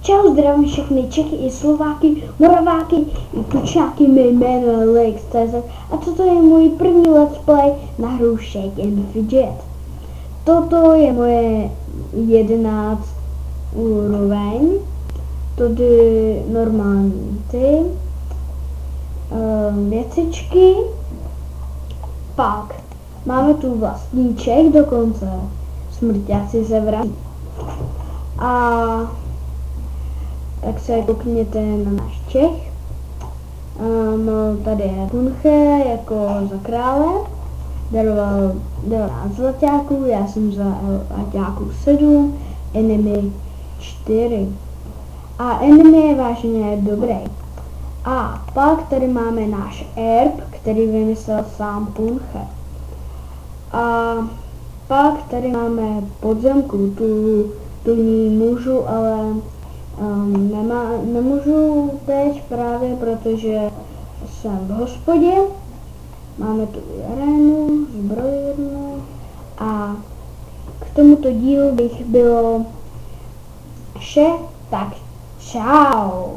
Čau, zdravím všechny Čechy i Slováky, Moraváky i Tučáky, mé jméno je Lex.cz a toto je můj první let's play na hru Shake and Fidget. Toto je moje 11 úroveň, tady normální věcičky, pak máme tu vlastníček dokonce, smrťáci se vrací. A tak se koukněte na náš Čech. Tady je Punche jako za krále, daroval 12 zlaťáků, já jsem za zlaťáků 7, enemy 4. A enemy je vážně dobrý. A pak tady máme náš erb, který vymyslel sám Punche. A pak tady máme podzemku, tu ní můžu, ale nemůžu teď právě, protože jsem v hospodě. Máme tu arénu, zbrojírnu a k tomuto dílu bych bylo vše, tak čau.